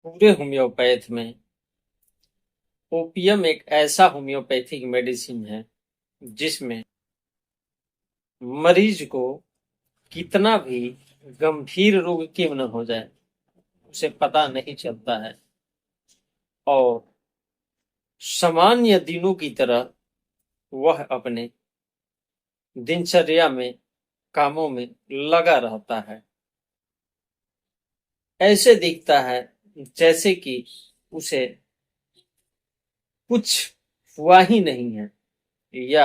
पूरे होम्योपैथ में ओपियम एक ऐसा होम्योपैथिक मेडिसिन है जिसमें मरीज को कितना भी गंभीर रोग क्यों न हो जाए उसे पता नहीं चलता है और सामान्य दिनों की तरह वह अपने दिनचर्या में कामों में लगा रहता है। ऐसे दिखता है जैसे कि उसे कुछ हुआ ही नहीं है या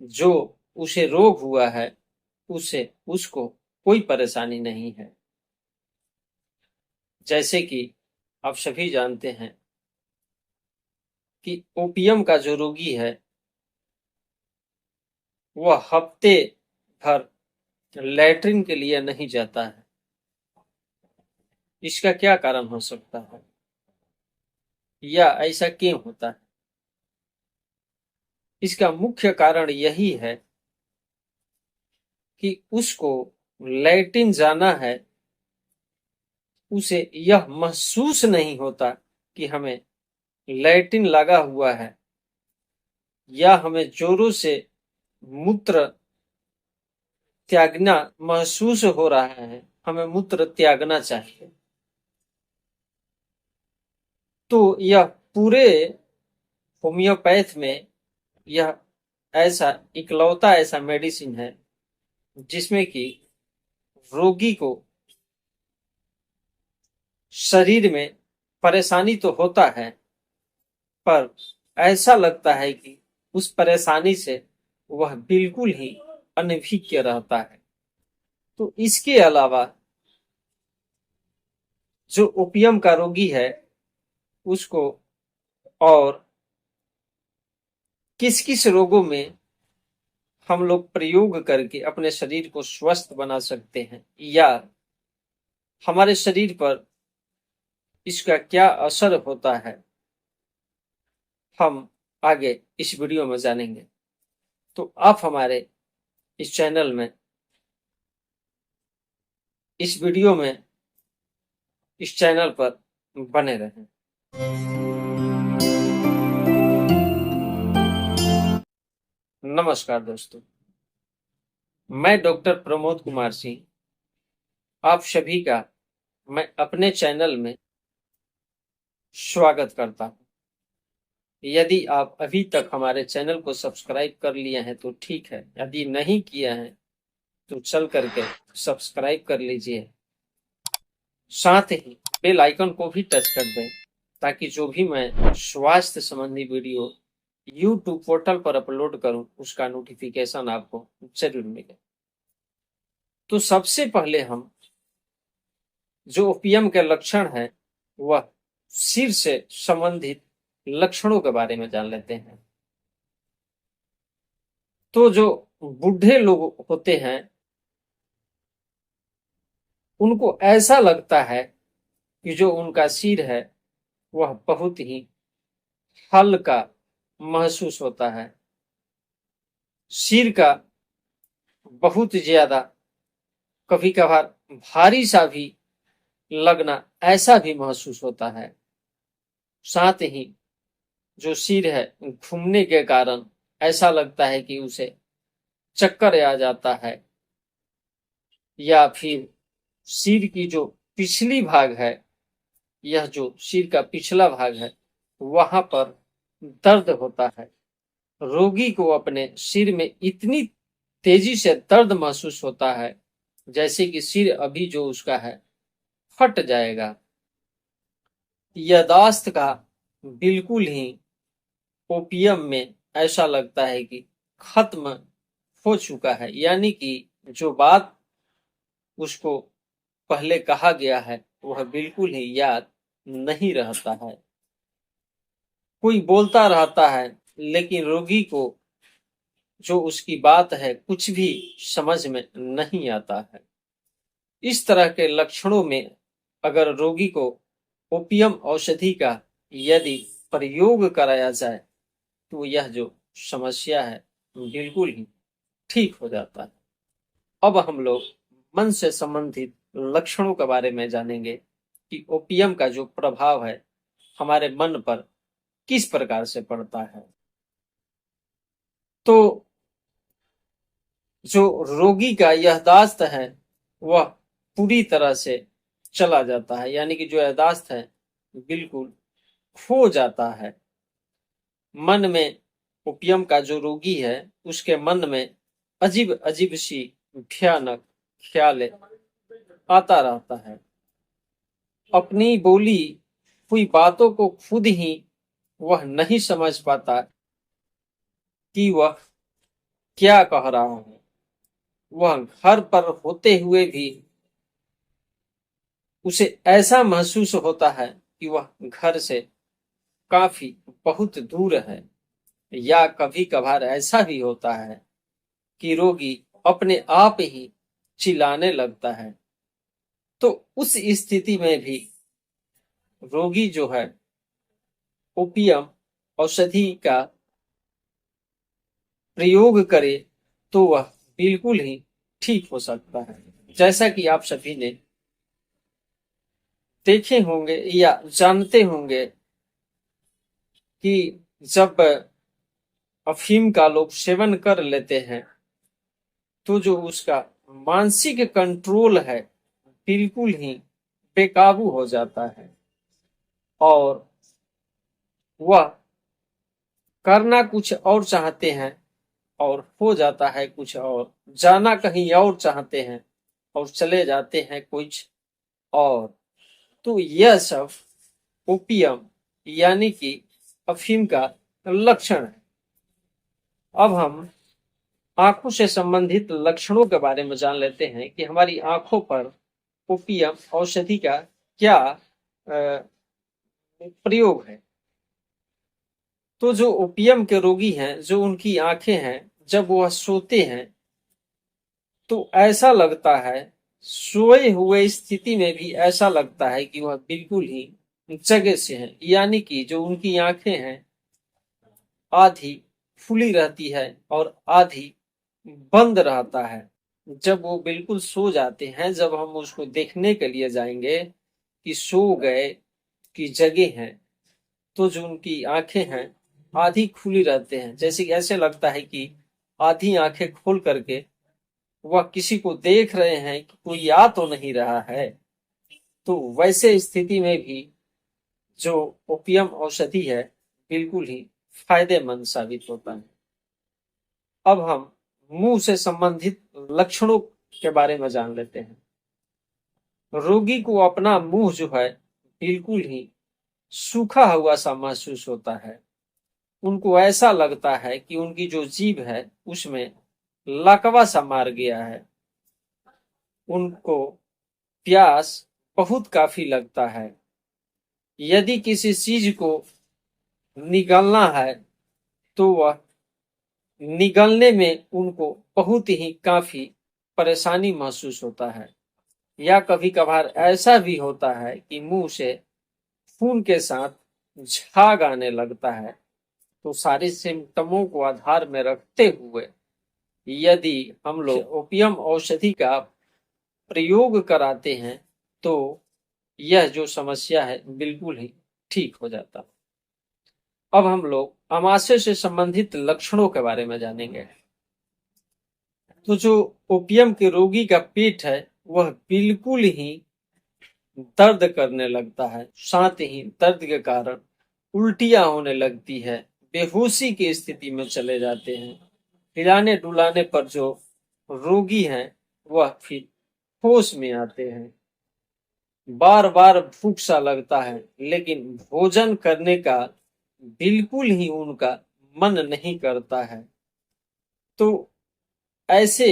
जो उसे रोग हुआ है उसे उसको कोई परेशानी नहीं है। जैसे कि आप सभी जानते हैं कि ओपियम का जो रोगी है वह हफ्ते भर लैट्रिन के लिए नहीं जाता है। इसका क्या कारण हो सकता है या ऐसा क्यों होता है? इसका मुख्य कारण यही है कि उसको लैट्रिन जाना है, उसे यह महसूस नहीं होता कि हमें लैट्रिन लगा हुआ है या हमें जोरों से मूत्र त्यागना महसूस हो रहा है, हमें मूत्र त्यागना चाहिए। तो यह पूरे होम्योपैथ में यह ऐसा इकलौता ऐसा मेडिसिन है जिसमें कि रोगी को शरीर में परेशानी तो होता है पर ऐसा लगता है कि उस परेशानी से वह बिल्कुल ही अनभिज्ञ रहता है। तो इसके अलावा जो ओपियम का रोगी है उसको और किस किस रोगों में हम लोग प्रयोग करके अपने शरीर को स्वस्थ बना सकते हैं या हमारे शरीर पर इसका क्या असर होता है, हम आगे इस वीडियो में जानेंगे। तो आप हमारे इस चैनल में इस वीडियो में इस चैनल पर बने रहें। नमस्कार दोस्तों, मैं डॉक्टर प्रमोद कुमार सिंह आप सभी का मैं अपने चैनल में स्वागत करता हूं। यदि आप अभी तक हमारे चैनल को सब्सक्राइब कर लिए हैं तो ठीक है, यदि नहीं किया है तो चल करके सब्सक्राइब कर लीजिए, साथ ही बेल आइकन को भी टच कर दें ताकि जो भी मैं स्वास्थ्य संबंधी वीडियो यूट्यूब पोर्टल पर अपलोड करूं उसका नोटिफिकेशन आपको जरूर मिले। तो सबसे पहले हम जो ओपियम के लक्षण है वह सिर से संबंधित लक्षणों के बारे में जान लेते हैं। तो जो बूढ़े लोग होते हैं उनको ऐसा लगता है कि जो उनका सिर है वह बहुत ही हल्का महसूस होता है, सिर का बहुत ज्यादा कभी कभार भारी सा भी लगना ऐसा भी महसूस होता है। साथ ही जो सिर है घूमने के कारण ऐसा लगता है कि उसे चक्कर आ जाता है या फिर सिर की जो पिछली भाग है, यह जो सिर का पिछला भाग है वहां पर दर्द होता है। रोगी को अपने सिर में इतनी तेजी से दर्द महसूस होता है जैसे कि सिर अभी जो उसका है फट जाएगा। यादाश्त का बिल्कुल ही ओपियम में ऐसा लगता है कि खत्म हो चुका है, यानी कि जो बात उसको पहले कहा गया है वह बिल्कुल ही याद नहीं रहता है। कोई बोलता रहता है लेकिन रोगी को जो उसकी बात है कुछ भी समझ में नहीं आता है। इस तरह के लक्षणों में अगर रोगी को ओपियम औषधि का यदि प्रयोग कराया जाए तो यह जो समस्या है बिल्कुल ही ठीक हो जाता है। अब हम लोग मन से संबंधित लक्षणों के बारे में जानेंगे कि ओपियम का जो प्रभाव है हमारे मन पर किस प्रकार से पड़ता है। तो जो रोगी का याददाश्त है वह पूरी तरह से चला जाता है, यानी कि जो याददाश्त है बिल्कुल खो जाता है। मन में ओपियम का जो रोगी है उसके मन में अजीब अजीब सी भयानक ख्याल आता रहता है। अपनी बोली हुई बातों को खुद ही वह नहीं समझ पाता कि वह क्या कह रहा है। वह घर पर होते हुए भी उसे ऐसा महसूस होता है कि वह घर से काफी बहुत दूर है। या कभी कभार ऐसा भी होता है कि रोगी अपने आप ही चिल्लाने लगता है। तो उस स्थिति में भी रोगी जो है ओपियम औषधि का प्रयोग करे तो वह बिल्कुल ही ठीक हो सकता है। जैसा कि आप सभी ने देखे होंगे या जानते होंगे कि जब अफीम का लोग सेवन कर लेते हैं तो जो उसका मानसिक कंट्रोल है बिल्कुल ही बेकाबू हो जाता है और वह करना कुछ और चाहते हैं और हो जाता है कुछ और, जाना कहीं और चाहते हैं और चले जाते हैं कुछ और। तो यह सब ओपियम यानी कि अफीम का लक्षण है। अब हम आंखों से संबंधित लक्षणों के बारे में जान लेते हैं कि हमारी आंखों पर ओपियम औषधि का क्या प्रयोग है। तो जो ओपियम के रोगी हैं, जो उनकी आंखें हैं, जब वह सोते हैं तो ऐसा लगता है, सोए हुए स्थिति में भी ऐसा लगता है कि वह बिल्कुल ही जगह से हैं, यानी कि जो उनकी आंखें हैं आधी खुली रहती है और आधी बंद रहता है। जब वो बिल्कुल सो जाते हैं, जब हम उसको देखने के लिए जाएंगे कि सो गए कि जगे हैं, तो जो उनकी आंखें हैं आधी खुली रहते हैं, जैसे ऐसे लगता है कि आधी आंखें खोल करके वह किसी को देख रहे हैं कि कोई आ तो नहीं रहा है। तो वैसे स्थिति में भी जो ओपियम औषधि है बिल्कुल ही फायदेमंद साबित होता है। अब हम मुंह से संबंधित लक्षणों के बारे में जान लेते हैं। रोगी को अपना मुंह जो है बिल्कुल ही सूखा हुआ सा महसूस होता है। उनको ऐसा लगता है कि उनकी जो जीभ है उसमें लकवा सा मार गया है। उनको प्यास बहुत काफी लगता है। यदि किसी चीज को निगलना है तो वह निगलने में उनको बहुत ही काफी परेशानी महसूस होता है। या कभी कभार ऐसा भी होता है कि मुंह से खून के साथ झाग आने लगता है। तो सारे सिम्टमों को आधार में रखते हुए यदि हम लोग ओपियम औषधि का प्रयोग कराते हैं तो यह जो समस्या है बिल्कुल ही ठीक हो जाता है। अब हम लोग आमाशय से संबंधित लक्षणों के बारे में जानेंगे। तो जो ओपियम के रोगी का पेट है वह बिल्कुल ही दर्द करने लगता है, साथ ही दर्द के कारण उल्टियां होने लगती है, बेहोशी की स्थिति में चले जाते हैं। हिलाने डुलाने पर जो रोगी हैं वह फिर होश में आते हैं। बार बार भूख सा लगता है लेकिन भोजन करने का बिल्कुल ही उनका मन नहीं करता है। तो ऐसे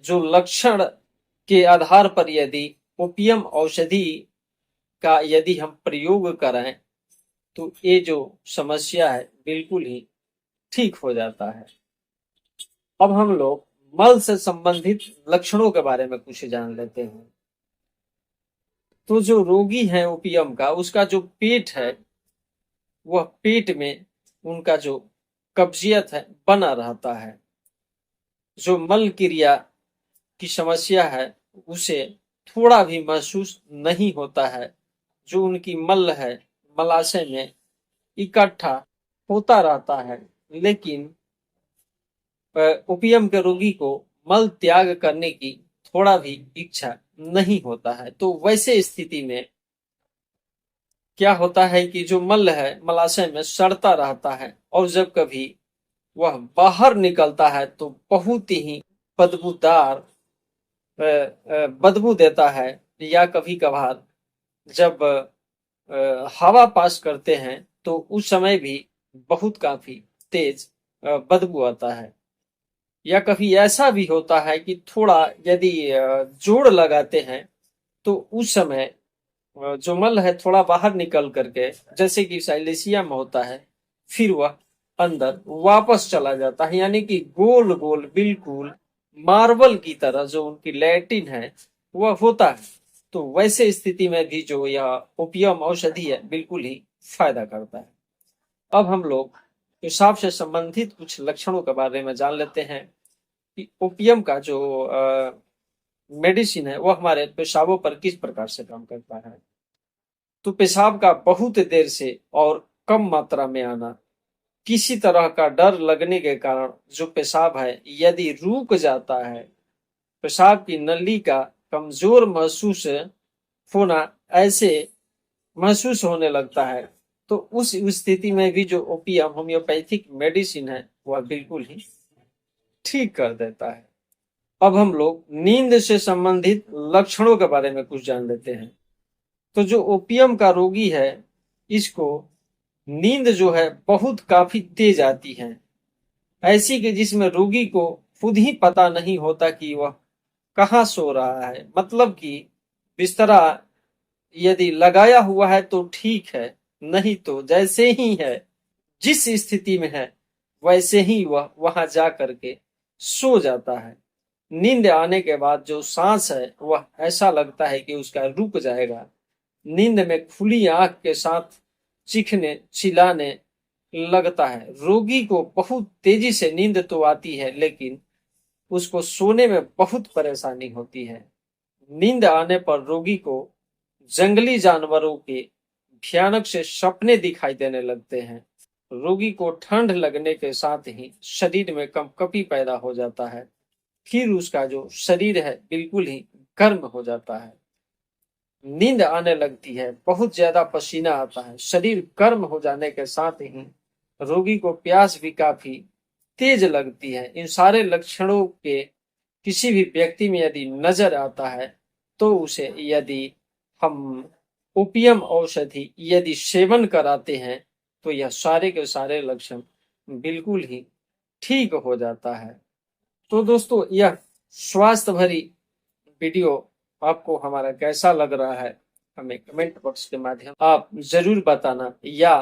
जो लक्षण के आधार पर यदि ओपियम औषधि का यदि हम प्रयोग करें तो ये जो समस्या है बिल्कुल ही ठीक हो जाता है। अब हम लोग मल से संबंधित लक्षणों के बारे में कुछ जान लेते हैं। तो जो रोगी है ओपियम का, उसका जो पेट है वह पेट में उनका जो कब्जियत है बना रहता है। जो मल क्रिया की समस्या है उसे थोड़ा भी महसूस नहीं होता है। जो उनकी मल है, मलाशय में इकट्ठा होता रहता है, लेकिन ओपियम के रोगी को मल त्याग करने की थोड़ा भी इच्छा नहीं होता है। तो वैसे स्थिति में क्या होता है कि जो मल है मलाशय में सड़ता रहता है, और जब कभी वह बाहर निकलता है तो बहुत ही बदबूदार बदबू देता है। या कभी कभार जब हवा पास करते हैं तो उस समय भी बहुत काफी तेज बदबू आता है। या कभी ऐसा भी होता है कि थोड़ा यदि जोर लगाते हैं तो उस समय जो मल है थोड़ा बाहर निकल करके, जैसे कि साइलेशिया में होता है, फिर वह अंदर वापस चला जाता है, यानी कि गोल गोल बिल्कुल मार्बल की तरह जो उनकी लैटिन है वह होता है। तो वैसे स्थिति में भी जो यह ओपियम औषधि है बिल्कुल ही फायदा करता है। अब हम लोग पेशाब से संबंधित कुछ लक्षणों के बारे में जान लेते हैं कि ओपियम का जो मेडिसिन है वो हमारे पेशाबों पर किस प्रकार से काम करता है। तो पेशाब का बहुत देर से और कम मात्रा में आना, किसी तरह का डर लगने के कारण जो पेशाब है यदि रुक जाता है, पेशाब की नली का कमजोर महसूस होना, ऐसे महसूस होने लगता है, तो उस स्थिति में भी जो ओपियम होम्योपैथिक मेडिसिन है वह बिल्कुल ही ठीक कर देता है। अब हम लोग नींद से संबंधित लक्षणों के बारे में कुछ जान लेते हैं। तो जो ओपियम का रोगी है, इसको नींद जो है बहुत काफी तेज आती है, ऐसी कि जिसमें रोगी को खुद ही पता नहीं होता कि वह कहाँ सो रहा है। मतलब कि बिस्तरा यदि लगाया हुआ है तो ठीक है, नहीं तो जैसे ही है, जिस स्थिति में है वैसे ही वह वहां जा करके सो जाता है। नींद आने के बाद जो सांस है वह ऐसा लगता है कि उसका रुक जाएगा। नींद में खुली आंख के साथ चीखने चिल्लाने लगता है। रोगी को बहुत तेजी से नींद तो आती है, लेकिन उसको सोने में बहुत परेशानी होती है। नींद आने पर रोगी को जंगली जानवरों के भयानक से सपने दिखाई देने लगते हैं। रोगी को ठंड लगने के साथ ही शरीर में कंपकपी पैदा हो जाता है। फिर उसका जो शरीर है बिल्कुल ही गर्म हो जाता है। नींद आने लगती है, बहुत ज्यादा पसीना आता है, शरीर गर्म हो जाने के साथ ही रोगी को प्यास भी काफी तेज लगती है। इन सारे लक्षणों के किसी भी व्यक्ति में यदि नजर आता है तो उसे यदि हम ओपियम औषधि यदि सेवन कराते हैं तो यह सारे के सारे लक्षण बिल्कुल ही ठीक हो जाता है। तो दोस्तों, यह स्वास्थ्य भरी वीडियो आपको हमारा कैसा लग रहा है, हमें कमेंट बॉक्स के माध्यम आप जरूर बताना, या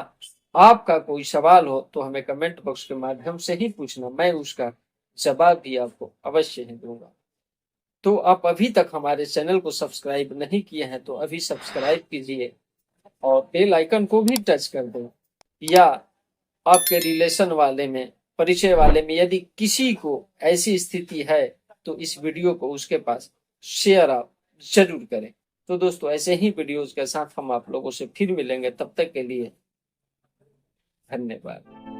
आपका कोई सवाल हो तो हमें कमेंट बॉक्स के माध्यम से ही पूछना, मैं उसका जवाब भी आपको अवश्य ही दूंगा। तो आप अभी तक हमारे चैनल को सब्सक्राइब नहीं किए हैं तो अभी सब्सक्राइब कीजिए और बेल आइकन को भी टच कर दें। या आपके रिलेशन वाले में, परिचय वाले में यदि किसी को ऐसी स्थिति है तो इस वीडियो को उसके पास शेयर आप जरूर करें। तो दोस्तों, ऐसे ही वीडियोस के साथ हम आप लोगों से फिर मिलेंगे, तब तक के लिए धन्यवाद।